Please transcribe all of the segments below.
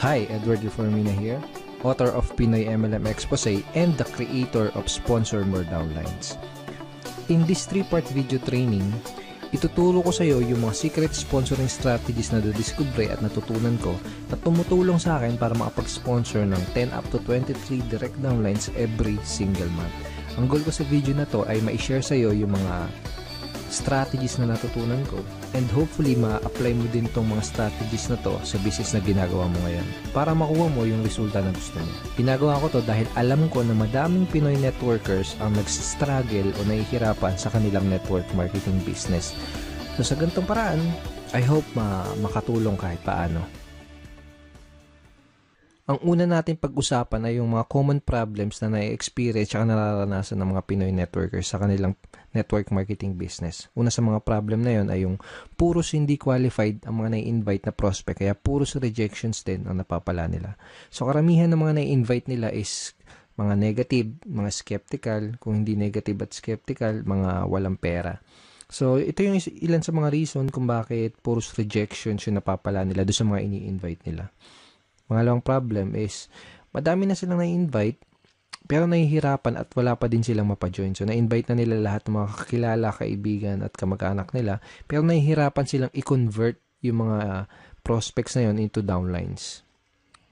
Hi, Edward Reformina here, author of Pinoy MLM Expose and the creator of Sponsor More Downlines. In this 3-part video training, ituturo ko sa iyo yung mga secret sponsoring strategies na nadiskubre at natutunan ko na tumutulong sa akin para makapag-sponsor ng 10 up to 23 direct downlines every single month. Ang goal ko sa video na to ay ma-share sa iyo yung mga strategies na natutunan ko and hopefully ma-apply mo din tong mga strategies na to sa business na ginagawa mo ngayon para makuha mo yung resulta na gusto mo. Ginagawa ko to dahil alam ko na madaming Pinoy networkers ang nagsistruggle o nahihirapan sa kanilang network marketing business. So sa ganitong paraan, I hope makatulong kahit paano. Ang una natin pag-usapan ay yung mga common problems na na-experience at nararanasan ng mga Pinoy networkers sa kanilang network marketing business. Una sa mga problem na yon ay yung puros hindi qualified ang mga na-invite na prospect, kaya puros rejections din ang napapala nila. So karamihan ng mga na-invite nila is mga negative, mga skeptical, kung hindi negative at skeptical, mga walang pera. So ito yung ilan sa mga reason kung bakit puros rejections yung napapala nila doon sa mga ini-invite nila. Pangalawang problem is, madami na silang na-invite, pero nahihirapan at wala pa din silang mapajoin. So, na-invite na nila lahat ng mga kakilala, kaibigan at kamag-anak nila, pero nahihirapan silang i-convert yung mga prospects na yun into downlines.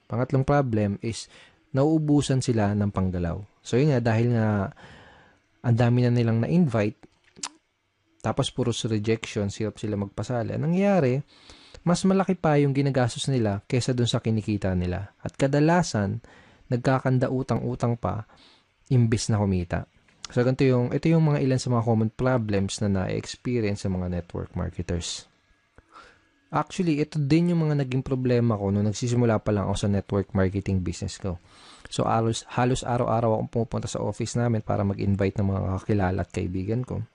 Pangatlong problem is, nauubusan sila ng panggalaw. So, yun nga, dahil nga ang dami na nilang na-invite, tapos puros rejection, hirap sila magpasali. Anong nangyayari? Mas malaki pa yung ginagastos nila kaysa dun sa kinikita nila. At kadalasan, nagkakanda utang-utang pa imbis na kumita. So, ito yung mga ilan sa mga common problems na na-experience sa mga network marketers. Actually, ito din yung mga naging problema ko nung nagsisimula pa lang ako sa network marketing business ko. So, halos araw-araw akong pumupunta sa office namin para mag-invite ng mga kakilala at kaibigan ko.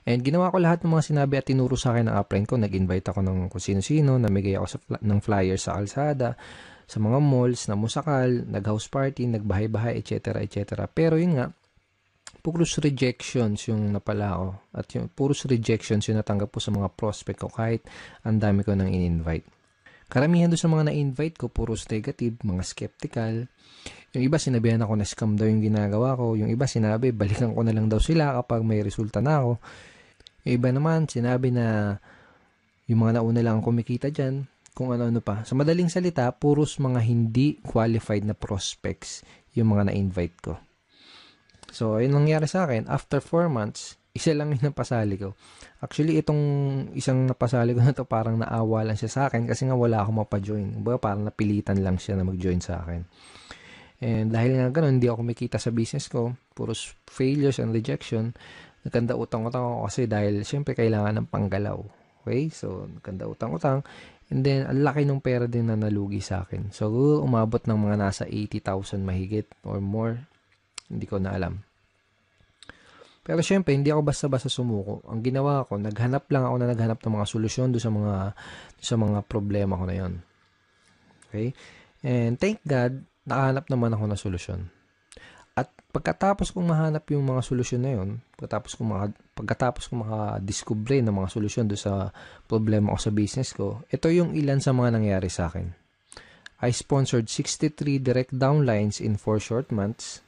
And ginawa ko lahat ng mga sinabi at tinuro sa akin ng upline ko. Nag-invite ako ng kung sino-sino, namigay ako ng flyers sa kalsada, sa mga malls, na musakal, nag-house party, nagbahay-bahay, etc. etc. Pero yun nga, puros rejections yung napala ko. At yung puros rejections yung natanggap ko sa mga prospect ko kahit ang dami ko nang in-invite. Karamihan doon sa mga na-invite ko, puros negative, mga skeptical. Yung iba sinabihan ako na scam daw yung ginagawa ko. Yung iba sinabi, balikan ko na lang daw sila kapag may resulta na ako. Yung iba naman, sinabi na yung mga nauna lang kumikita dyan, kung ano-ano pa. Sa madaling salita, puros mga hindi qualified na prospects yung mga na-invite ko. So, yun nangyari sa akin. After 4 months, isa lang yung napasali ko. Actually, itong isang napasali ko na to parang naawa lang siya sa akin kasi nga wala akong mapajoin. Parang napilitan lang siya na mag-join sa akin. And dahil nga ganun, hindi ako kumikita sa business ko, puros failures and rejection, nagkanda utang-utang ako kasi dahil syempre kailangan ng panggalaw. Okay? So, nagkanda utang-utang. And then, ang laki ng pera din na nalugi sa akin. So, umabot ng mga nasa 80,000 mahigit or more. Hindi ko na alam. Pero syempre, hindi ako basta-basta sumuko. Ang ginawa ko, naghanap ng mga solusyon doon sa mga problema ko na yon. Okay? And thank God, nakahanap naman ako ng solusyon. At pagkatapos kong mahanap yung mga solusyon na yun, pagkatapos kong makadiskubre ng mga solusyon doon sa problema ko sa business ko, ito yung ilan sa mga nangyari sa akin. I sponsored 63 direct downlines in 4 short months.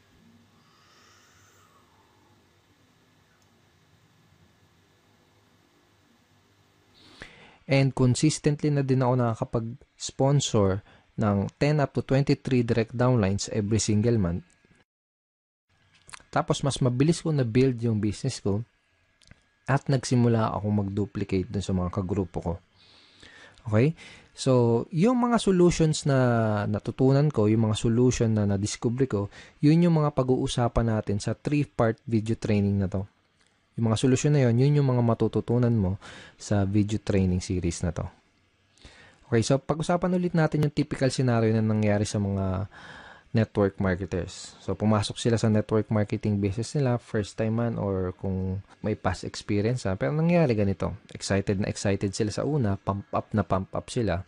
And consistently na din ako nakakapag-sponsor ng 10 up to 23 direct downlines every single month. Tapos, mas mabilis ko na-build yung business ko at nagsimula akong mag-duplicate dun sa mga kagrupo ko. Okay? So, yung mga solutions na natutunan ko, yung mga solution na na-discover ko, yun yung mga pag-uusapan natin sa 3-part video training na to. Yung mga solusyon na yun yung mga matututunan mo sa video training series na to. Okay, so pag-usapan ulit natin yung typical scenario na nangyari sa mga network marketers. So, pumasok sila sa network marketing business nila, first time man or kung may past experience. Pero nangyari ganito, excited sila sa una, pump up sila.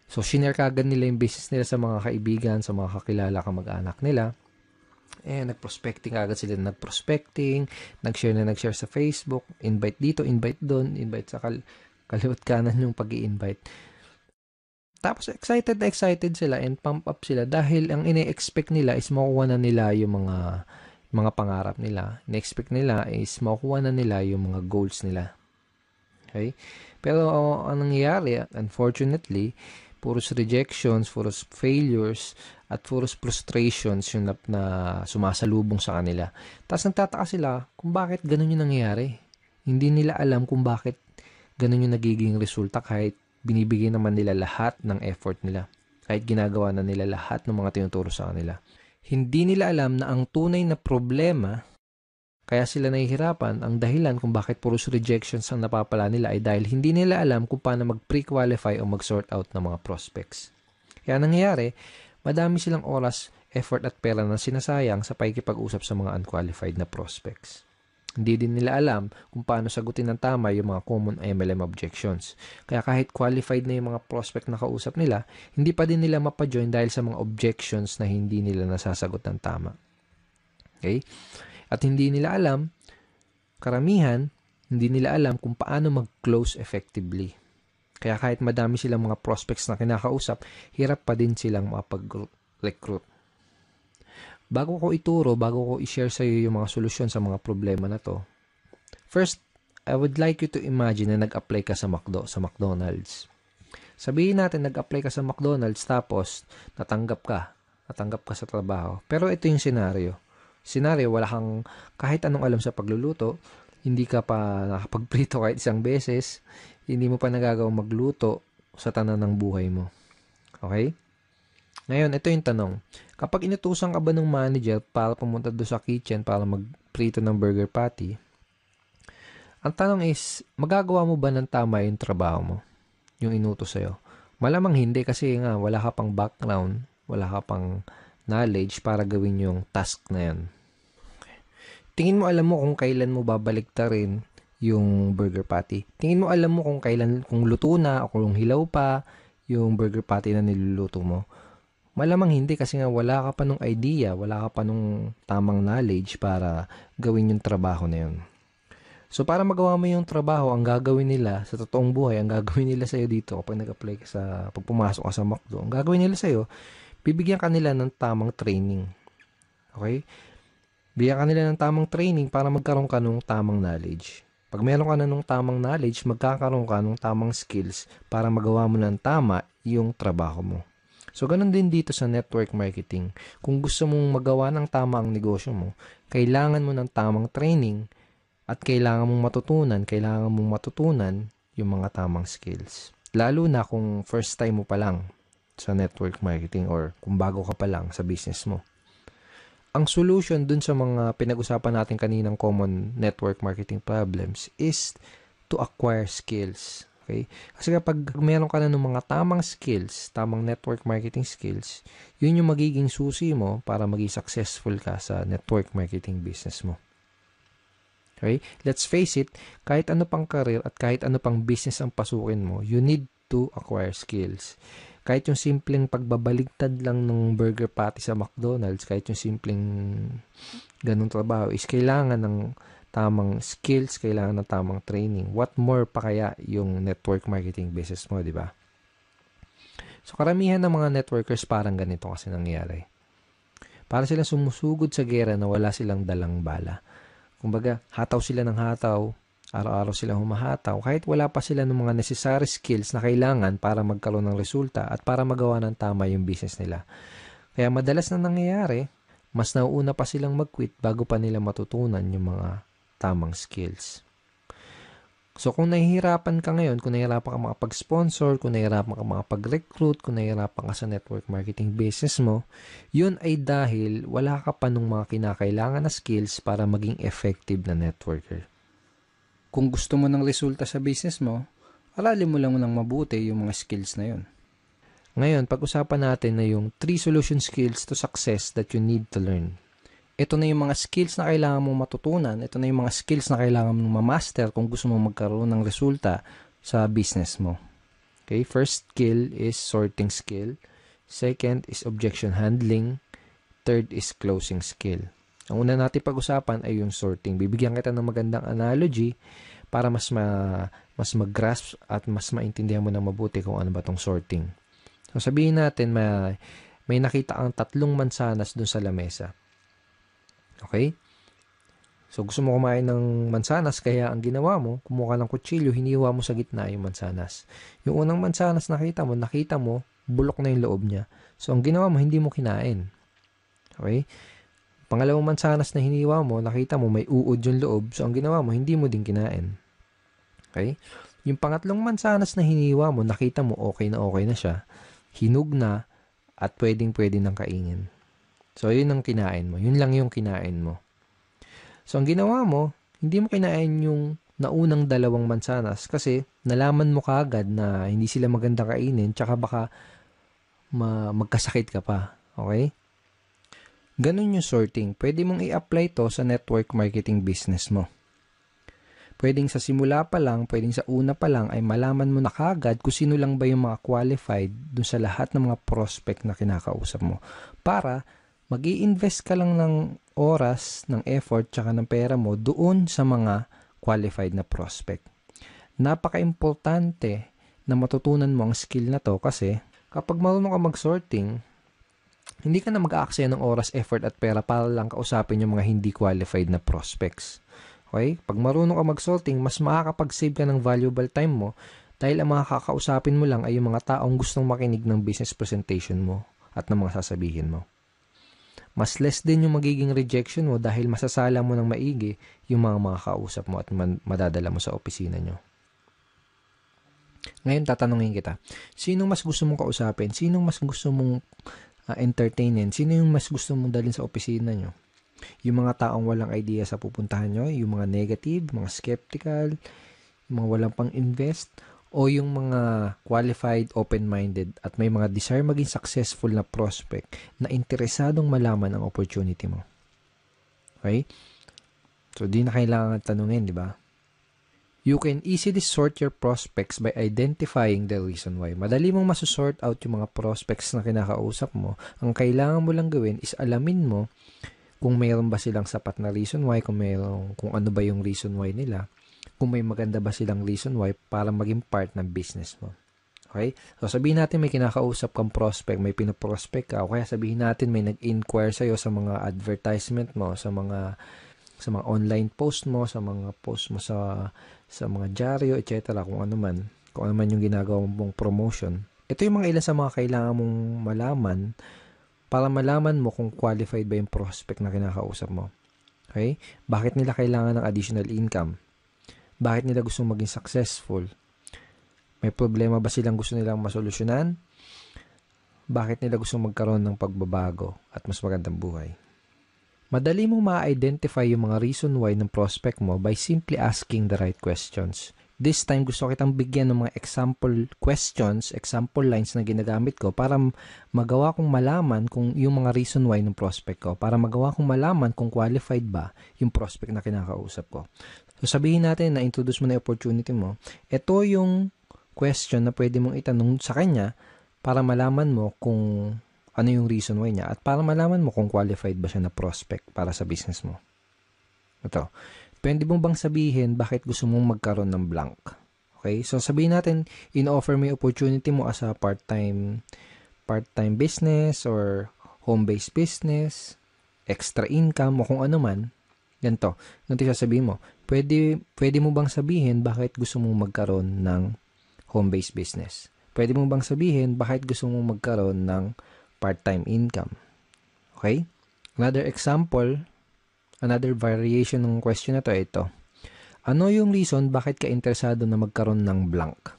So, shinare kagad nila yung business nila sa mga kaibigan, sa mga kakilala, kamag-anak nila. Nag-prospecting agad sila, nag-share sa Facebook, invite dito, invite doon, invite sa kaliwat kanan yung pag-i-invite. Tapos excited na excited sila and pump up sila dahil ang ine-expect nila is makuha na nila yung mga pangarap nila. Ine-expect nila is makuha na nila yung mga goals nila. Okay? Pero ang nangyayari, unfortunately, puros rejections, puros failures, at puros frustrations yung na sumasalubong sa kanila. Tapos nagtataka sila kung bakit ganun yung nangyayari. Hindi nila alam kung bakit ganun yung nagiging resulta kahit binibigay naman nila lahat ng effort nila. Kahit ginagawa na nila lahat ng mga tinuturo sa kanila. Hindi nila alam na ang tunay na problema, kaya sila nahihirapan, ang dahilan kung bakit puros rejections ang napapala nila ay dahil hindi nila alam kung paano mag-pre-qualify o mag-sort out ng mga prospects. Kaya nangyayari, madami silang oras, effort at pera na sinasayang sa pakikipag-usap sa mga unqualified na prospects. Hindi din nila alam kung paano sagutin ng tama yung mga common MLM objections. Kaya kahit qualified na yung mga prospect na kausap nila, hindi pa din nila mapajoin dahil sa mga objections na hindi nila nasasagot ng tama. Okay? At hindi nila alam, karamihan, hindi nila alam kung paano mag-close effectively. Kaya kahit madami silang mga prospects na kinakausap, hirap pa din silang makapag-recruit. Bago ko i-share sa iyo yung mga solusyon sa mga problema na to, first, I would like you to imagine na nag-apply ka sa McDonald's. Sabihin natin nag-apply ka sa McDonald's tapos natanggap ka sa trabaho. Pero ito yung scenario. Wala kang kahit anong alam sa pagluluto, hindi ka pa nakapagprito kahit isang beses, hindi mo pa nagagawang magluto sa tanan ng buhay mo. Okay? Ngayon, ito yung tanong. Kapag inutusan ka ba ng manager para pumunta doon sa kitchen para magprito ng burger patty, ang tanong is, magagawa mo ba ng tama yung trabaho mo? Yung inutos sa'yo? Malamang hindi kasi nga wala ka pang background, wala ka pang knowledge para gawin yung task na yan. Okay. Tingin mo alam mo kung kailan mo babaliktarin yung burger patty. Tingin mo alam mo kung luto na o kung hilaw pa yung burger patty na niluluto mo. Malamang hindi kasi nga wala ka pa nung idea, wala ka pa nung tamang knowledge para gawin yung trabaho na yun. So, para magawa mo yung trabaho, ang gagawin nila sa totoong buhay, ang gagawin nila sa'yo dito kapag nag-apply ka pag pumasok ka sa McDo, ang gagawin nila sa'yo, bibigyan ka nila ng tamang training. Okay? Bigyan ka nila ng tamang training para magkaroon ka ng tamang knowledge. Pag meron ka na ng tamang knowledge, magkakaroon ka ng tamang skills para magawa mo ng tama yung trabaho mo. So, ganun din dito sa network marketing. Kung gusto mong magawa ng tama ang negosyo mo, kailangan mo ng tamang training at kailangan mong matutunan yung mga tamang skills. Lalo na kung first time mo pa lang sa network marketing or kung bago ka pa lang sa business mo. Ang solution dun sa mga pinag-usapan natin kaninang common network marketing problems is to acquire skills. Okay? Kasi kapag meron ka na ng mga tamang skills, tamang network marketing skills, yun yung magiging susi mo para maging successful ka sa network marketing business mo. Okay? Let's face it, kahit ano pang career at kahit ano pang business ang pasukin mo, you need to acquire skills. Kahit yung simpleng pagbabaligtad lang ng burger patty sa McDonald's, kahit yung simpleng ganung trabaho is kailangan ng tamang skills, kailangan ng tamang training. What more pa kaya yung network marketing business mo, di ba? So, karamihan ng mga networkers parang ganito kasi nangyayari. Para silang sumusugod sa gera na wala silang dalang bala. Kumbaga, hataw sila ng hataw, araw-araw silang humahataw, kahit wala pa sila ng mga necessary skills na kailangan para magkaroon ng resulta at para magawa ng tama yung business nila. Kaya madalas na nangyayari, mas nauuna pa silang mag-quit bago pa nila matutunan yung mga tamang skills. So, kung nahihirapan ka ngayon, kung nahihirapan ka makapag-sponsor, kung nahihirapan ka makapag-recruit, kung nahihirapan ka sa network marketing business mo, yun ay dahil wala ka pa nung mga kinakailangan na skills para maging effective na networker. Kung gusto mo ng resulta sa business mo, aralin mo lang ng mabuti yung mga skills na yun. Ngayon, pag-usapan natin na yung 3 solution skills to success that you need to learn. Ito na yung mga skills na kailangan mong matutunan. Ito na yung mga skills na kailangan mong ma-master kung gusto mong magkaroon ng resulta sa business mo. Okay, first skill is sorting skill. Second is objection handling. Third is closing skill. Ang una natin pag-usapan ay yung sorting. Bibigyan kita ng magandang analogy para mas mag-grasp at mas maintindihan mo na mabuti kung ano ba tong sorting. So sabihin natin may nakita kang 3 mansanas dun sa lamesa. Okay? So gusto mo kumain ng mansanas, kaya ang ginawa mo, kumuha ka ng kutsilyo, hiniwa mo sa gitna yung mansanas. Yung unang mansanas nakita mo, bulok na yung loob niya. So ang ginawa mo, hindi mo kinain. Okay? Pangalawang mansanas na hiniwa mo, nakita mo may uod yung loob. So ang ginawa mo, hindi mo din kinain. Okay? Yung pangatlong mansanas na hiniwa mo, nakita mo okay na siya. Hinug na at pwedeng-pwede nang kainin. So, yun ang kinain mo. Yun lang yung kinain mo. So, ang ginawa mo, hindi mo kinain yung naunang 2 mansanas kasi nalaman mo kaagad na hindi sila maganda kainin tsaka baka magkasakit ka pa. Okay? Ganun yung sorting. Pwede mong i-apply to sa network marketing business mo. Pwedeng sa simula pa lang, pwedeng sa una pa lang ay malaman mo na kaagad kung sino lang ba yung mga qualified dun sa lahat ng mga prospect na kinakausap mo. Para mag-i-invest ka lang ng oras, ng effort, tsaka ng pera mo doon sa mga qualified na prospect. Napaka-importante na matutunan mo ang skill na to kasi kapag marunong ka mag-sorting, hindi ka na mag-aaksaya ng oras, effort at pera para lang kausapin yung mga hindi qualified na prospects. Okay? Pag marunong ka mag-sorting, mas makakapag-save ka ng valuable time mo dahil ang mga kakausapin mo lang ay yung mga taong gustong makinig ng business presentation mo at ng mga sasabihin mo. Mas less din yung magiging rejection mo dahil masasala mo ng maigi yung mga makakausap mo at madadala mo sa opisina nyo. Ngayon, tatanungin kita, sinong mas gusto mong kausapin? Sinong mas gusto mong entertainin? Sino yung mas gusto mong dalhin sa opisina nyo? Yung mga taong walang idea sa pupuntahan nyo, yung mga negative, mga skeptical, yung mga walang pang-invest, o yung mga qualified, open-minded, at may mga desire maging successful na prospect na interesadong malaman ang opportunity mo. Okay? So, di na kailangan tanungin, di ba? You can easily sort your prospects by identifying the reason why. Madali mong masusort out yung mga prospects na kinakausap mo. Ang kailangan mo lang gawin is alamin mo kung mayroon ba silang sapat na reason why, kung ano ba yung reason why nila, kung may maganda ba silang reason why para maging part ng business mo. Okay? So, sabihin natin may kinakausap kang prospect, may pinoprospect ka, o kaya sabihin natin may nag-inquire sa'yo sa mga advertisement mo, sa mga online post mo, sa mga post mo sa mga dyaryo, etc., kung ano man yung ginagawa mong promotion. Ito yung mga ilan sa mga kailangan mong malaman para malaman mo kung qualified ba yung prospect na kinakausap mo. Okay? Bakit nila kailangan ng additional income? Bakit nila gustong maging successful? May problema ba silang gusto nilang masolusyonan? Bakit nila gustong magkaroon ng pagbabago at mas magandang buhay? Madali mong ma-identify yung mga reason why ng prospect mo by simply asking the right questions. This time, gusto kitang bigyan ng mga example questions, example lines na ginagamit ko para magawa kong malaman kung yung mga reason why ng prospect ko, para magawa kong malaman kung qualified ba yung prospect na kinakausap ko. So, sabihin natin na introduce mo na yung opportunity mo. Ito yung question na pwede mong itanong sa kanya para malaman mo kung ano yung reason why niya at para malaman mo kung qualified ba siya na prospect para sa business mo. Ito. Pwede mo bang sabihin bakit gusto mong magkaroon ng blank? Okay? So, sabihin natin, in-offer mo yung opportunity mo as a part-time business or home-based business, extra income, o kung ano man. Ganito. Ganito sasabihin mo. Pwede mo bang sabihin bakit gusto mong magkaroon ng home-based business? Pwede mo bang sabihin bakit gusto mong magkaroon ng part-time income? Okay? Another example, another variation ng question na ito. Ano yung reason bakit ka interesado na magkaroon ng blank?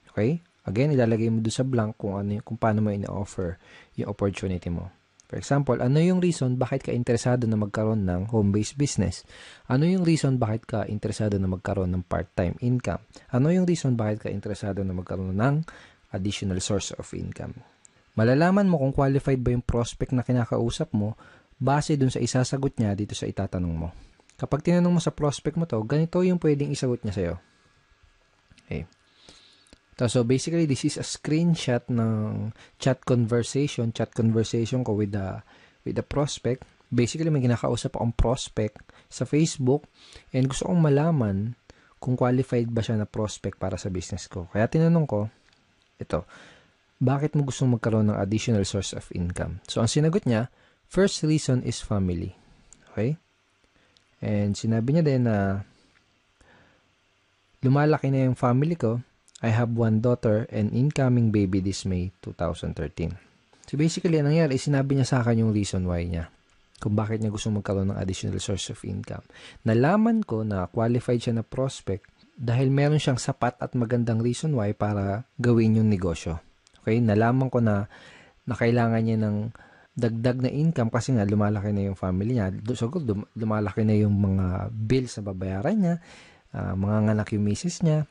Okay? Again, ilalagay mo doon sa blank kung paano mo ina-offer yung opportunity mo. For example, ano yung reason bakit ka interesado na magkaroon ng home-based business? Ano yung reason bakit ka interesado na magkaroon ng part-time income? Ano yung reason bakit ka interesado na magkaroon ng additional source of income? Malalaman mo kung qualified ba yung prospect na kinakausap mo base dun sa isasagot niya dito sa itatanong mo. Kapag tinanong mo sa prospect mo to, ganito yung pwedeng isagot niya sa'yo. Okay. So, basically, this is a screenshot ng chat conversation ko with the prospect. Basically, may kinakausap akong prospect sa Facebook and gusto kong malaman kung qualified ba siya na prospect para sa business ko. Kaya tinanong ko, ito, bakit mo gustong magkaroon ng additional source of income? So, ang sinagot niya, first reason is family. Okay? And sinabi niya din na lumalaki na yung family ko. I have one daughter and incoming baby this May 2013. So basically, ang nangyari, sinabi niya sa akin yung reason why niya. Kung bakit niya gusto magkaroon ng additional source of income. Nalaman ko na qualified siya na prospect dahil meron siyang sapat at magandang reason why para gawin yung negosyo. Okay? Nalaman ko na kailangan niya ng dagdag na income kasi nga lumalaki na yung family niya. So, lumalaki na yung mga bills na babayaran niya, mga anak yung misis niya,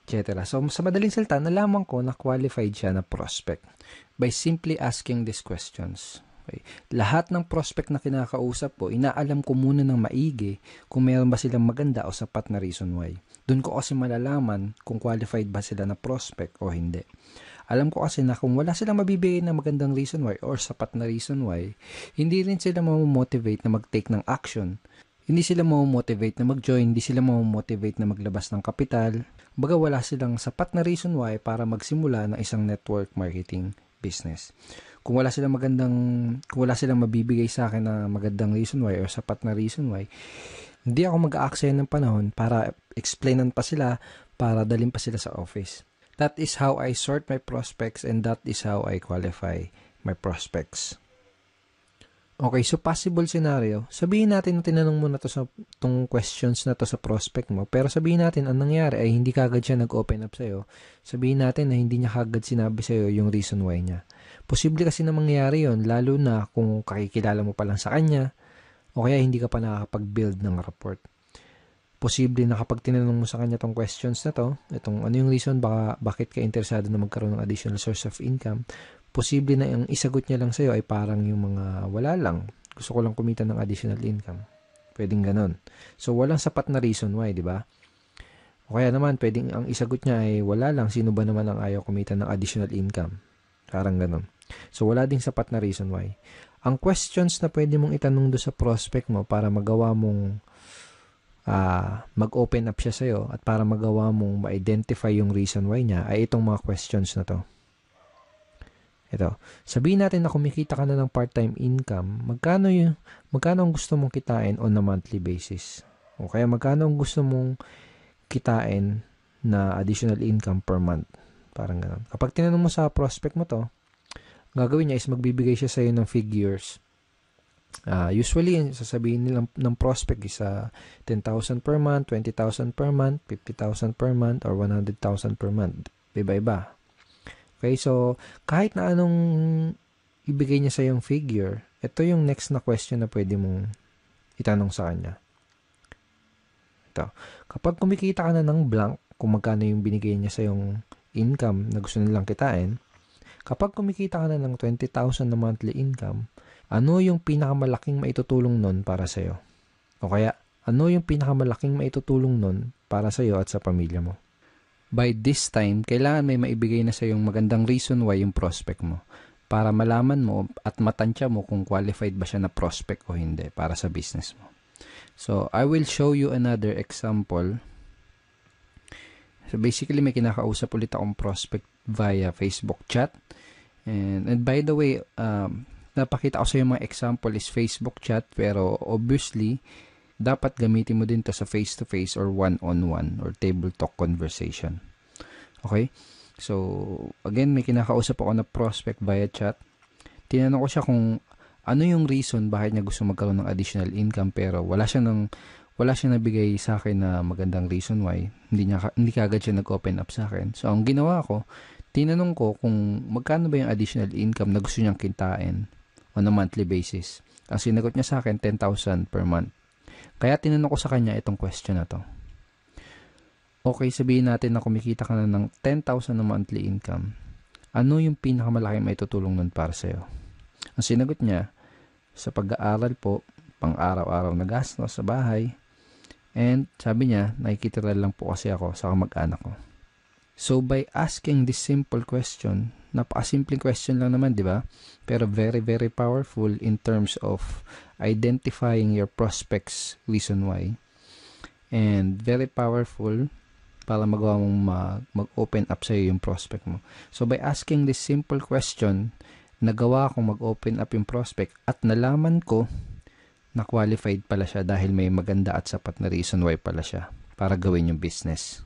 etc. So, sa madaling salita, nalaman ko na qualified siya na prospect by simply asking these questions. Okay. Lahat ng prospect na kinakausap ko, inaalam ko muna ng maigi kung meron ba silang maganda o sapat na reason why. Doon ko kasi malalaman kung qualified ba sila na prospect o hindi. Alam ko kasi na kung wala silang mabibigay na magandang reason why or sapat na reason why, hindi rin sila mamomotivate na mag-take ng action. Hindi sila mamomotivate na mag-join, hindi sila mamomotivate na maglabas ng kapital. Baga wala silang sapat na reason why para magsimula ng isang network marketing business. Kung wala silang mabibigay sa akin na magandang reason why or sapat na reason why, hindi ako mag-aaksaya ng panahon para explainan pa sila, para dalhin pa sila sa office. That is how I sort my prospects and that is how I qualify my prospects. Okay, so possible scenario, sabihin natin na tinanong mo na tong questions na to sa prospect mo, pero sabihin natin ang nangyari ay hindi kagad siya nag-open up sa'yo. Sabihin natin na hindi niya kagad sinabi sa'yo yung reason why niya. Posible kasi na mangyari yon, lalo na kung kakikilala mo pa lang sa kanya o kaya hindi ka pa nakakapag-build ng rapport. Posible na kapag tinanong mo sa kanya tong questions na to, itong ano yung reason bakit ka interesado na magkaroon ng additional source of income, posible na yung isagot niya lang sa'yo ay parang yung mga wala lang. Gusto ko lang kumita ng additional income. Pwedeng ganon. So, walang sapat na reason why, di ba? O kaya naman, pwedeng ang isagot niya ay wala lang. Sino ba naman ang ayaw kumita ng additional income? Parang ganon. So, wala ding sapat na reason why. Ang questions na pwede mong itanong do sa prospect mo para magawa mong mag-open up siya sa'yo at para magawa mong ma-identify yung reason why niya ay itong mga questions na to. Ito, sabihin natin na kumikita ka na ng part-time income, magkano ang gusto mong kitain on a monthly basis? O kaya magkano ang gusto mong kitain na additional income per month? Parang gano'n. Kapag tinanong mo sa prospect mo to, gagawin niya is magbibigay siya sa'yo ng figures. Usually, sasabihin nila ng prospect is 10,000 per month, 20,000 per month, 50,000 per month, or 100,000 per month. Iba-iba. Okay, so kahit na anong ibigay niya sa yung figure, ito yung next na question na pwede mong itanong sa kanya. Ito. Kapag kumikita ka na ng blank, kung magkano yung binigay niya sa yung income na gusto nilang kitain, kapag kumikita ka na ng 20,000 na monthly income, ano yung pinakamalaking maitutulong nun para sa'yo? O kaya, ano yung pinakamalaking maitutulong nun para sa'yo at sa pamilya mo? By this time, kailangan may maibigay na sa yung magandang reason why yung prospect mo para malaman mo at matansya mo kung qualified ba siya na prospect o hindi para sa business mo. So, I will show you another example. So, basically, may kinakausap ulit akong prospect via Facebook chat. And by the way, napakita ko sa yung mga example is Facebook chat, pero obviously, dapat gamitin mo din to sa face-to-face or one-on-one or table talk conversation. Okay? So, again, may kinakausap ako na prospect via chat. Tinanong ko siya kung ano yung reason bakit niya gusto magkaroon ng additional income pero wala siya nabigay sa akin na magandang reason why. Hindi kagad siya nag-open up sa akin. So, ang ginawa ko, tinanong ko kung magkano ba yung additional income na gusto niyang kitain on a monthly basis. Ang sinagot niya sa akin, 10,000 per month. Kaya tinanong ko sa kanya itong question na to. Okay, sabihin natin na kumikita ka na ng 10,000 na monthly income. Ano yung pinakamalaking maitutulong nun para sa'yo? Ang sinagot niya, sa pag-aaral po, pang-araw-araw na gastos sa bahay. And sabi niya, nakikitira lang po kasi ako sa kamag-anak ko. So by asking this simple question, napakasimpleng question lang naman, di ba? Pero very, very powerful in terms of identifying your prospect's reason why. And very powerful para magawa mong mag-open up sa'yo yung prospect mo. So, by asking this simple question, nagawa kong mag-open up yung prospect at nalaman ko na qualified pala siya dahil may maganda at sapat na reason why pala siya para gawin yung business.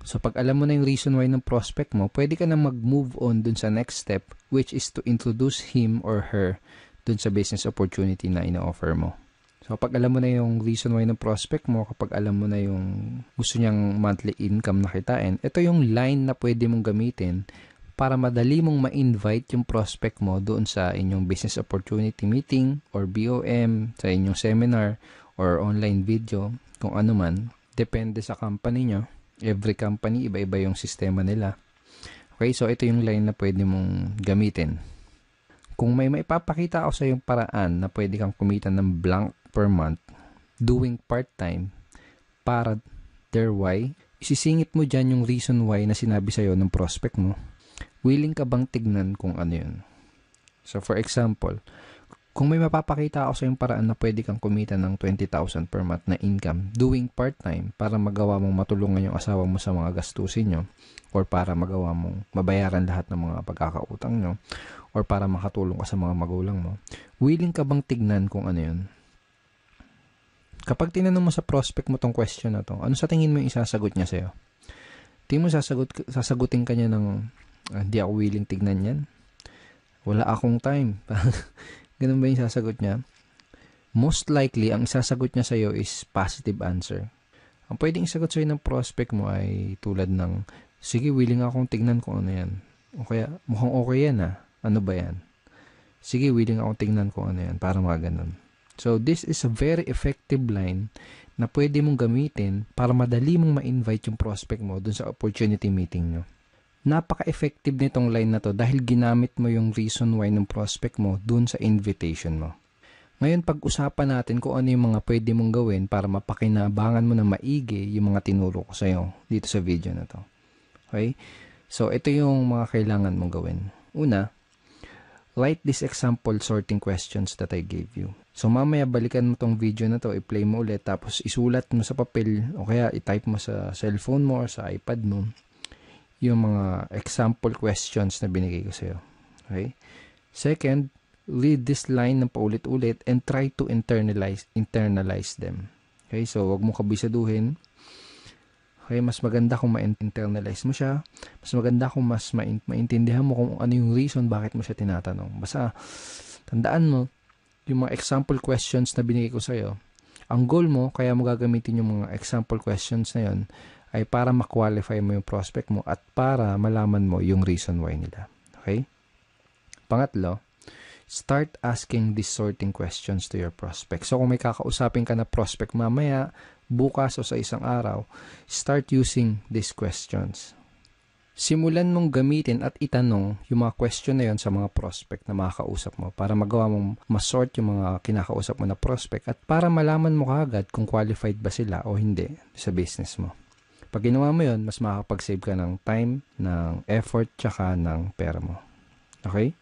So, pag alam mo na yung reason why ng prospect mo, pwede ka na mag-move on dun sa next step, which is to introduce him or her dun sa business opportunity na ina-offer mo. So, kapag alam mo na yung reason why ng prospect mo, kapag alam mo na yung gusto niyang monthly income na kitain, ito yung line na pwede mong gamitin para madali mong ma-invite yung prospect mo doon sa inyong business opportunity meeting or BOM, sa inyong seminar or online video, kung ano man. Depende sa company nyo. Every company, iba-iba yung sistema nila. Okay, so ito yung line na pwede mong gamitin. Kung may maipapakita ako sa yung paraan na pwede kang kumita ng blank per month doing part-time para their why, isisingit mo dyan yung reason why na sinabi sa'yo ng prospect mo. Willing ka bang tignan kung ano yun? So for example, kung may mapapakita ako sa yung paraan na pwede kang kumita ng 20,000 per month na income doing part-time para magawa mong matulungan yung asawa mo sa mga gastusin nyo or para magawa mong mabayaran lahat ng mga pagkakautang nyo or para makatulong ka sa mga magulang mo, willing ka bang tignan kung ano yun? Kapag tinanong mo sa prospect mo tong question na to, ano sa tingin mo yung isasagot niya sa'yo? Tingin mo sasagutin ka niya ng, hindi ako willing tignan yan. Wala akong time. Ganun ba yung sasagot niya? Most likely, ang isasagot niya sa'yo is positive answer. Ang pwedeng isagot sa'yo ng prospect mo ay tulad ng, sige, willing akong tignan kung ano yan. O kaya, mukhang okay yan ah. Ano ba yan? Sige, willing akong tignan kung ano yan. Para mga ganun. So, this is a very effective line na pwede mong gamitin para madali mong ma-invite yung prospect mo dun sa opportunity meeting nyo. Napaka-effective nitong line na to dahil ginamit mo yung reason why ng prospect mo dun sa invitation mo. Ngayon, pag-usapan natin kung ano yung mga pwede mong gawin para mapakinabangan mo na maigi yung mga tinuro ko sa'yo dito sa video na to. Okay? So, ito yung mga kailangan mong gawin. Una, write this example sorting questions that I gave you. So, mamaya balikan mo tong video na to, i-play mo ulit, tapos isulat mo sa papel o kaya i-type mo sa cellphone mo or sa iPad mo yung mga example questions na binigay ko sa'yo. Okay? Second, read this line ng paulit-ulit and try to internalize them. Okay? So, wag mo kabisaduhin. Okay? Mas maganda kung ma-internalize mo siya. Mas maganda kung mas maintindihan mo kung ano yung reason bakit mo siya tinatanong. Basta, tandaan mo, yung mga example questions na binigay ko sa'yo, ang goal mo, kaya mo gagamitin yung mga example questions na yun, ay para ma-qualify mo yung prospect mo at para malaman mo yung reason why nila. Okay? Pangatlo, start asking these sorting questions to your prospect. So, kung may kakausapin ka na prospect mamaya, bukas o sa isang araw, start using these questions. Simulan mong gamitin at itanong yung mga question na yon sa mga prospect na makakausap mo para magawa mong masort yung mga kinakausap mo na prospect at para malaman mo kaagad kung qualified ba sila o hindi sa business mo. Pag ginawa mo yon, mas makakapag-save ka ng time, ng effort, tsaka ng pera mo. Okay?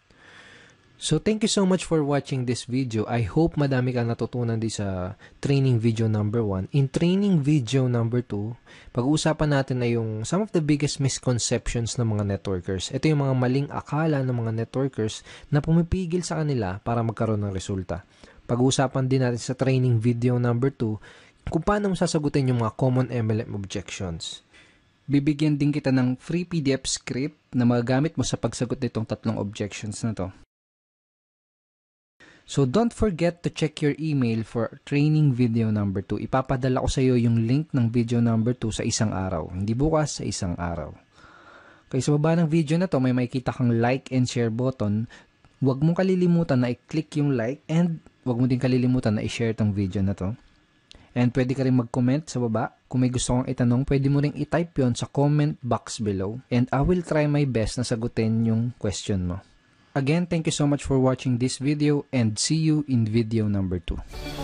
So, thank you so much for watching this video. I hope madami kang natutunan din sa training video number 1. In training video number 2, pag-uusapan natin na yung some of the biggest misconceptions ng mga networkers. Ito yung mga maling akala ng mga networkers na pumipigil sa kanila para magkaroon ng resulta. Pag-uusapan din natin sa training video number 2 kung paano mo sasagutin yung mga common MLM objections. Bibigyan din kita ng free PDF script na magagamit mo sa pagsagot nitong tatlong objections na to. So, don't forget to check your email for training video number 2. Ipapadala ko sa iyo yung link ng video number 2 sa isang araw. Hindi bukas, sa isang araw. Kaya sa baba ng video na to, may makikita kang like and share button. Huwag mong kalilimutan na i-click yung like and huwag mo din kalilimutan na i-share tong video na to. And pwede ka rin mag-comment sa baba. Kung may gusto kong itanong, pwede mo rin i-type yon sa comment box below. And I will try my best na sagutin yung question mo. Again, thank you so much for watching this video and see you in video number 2.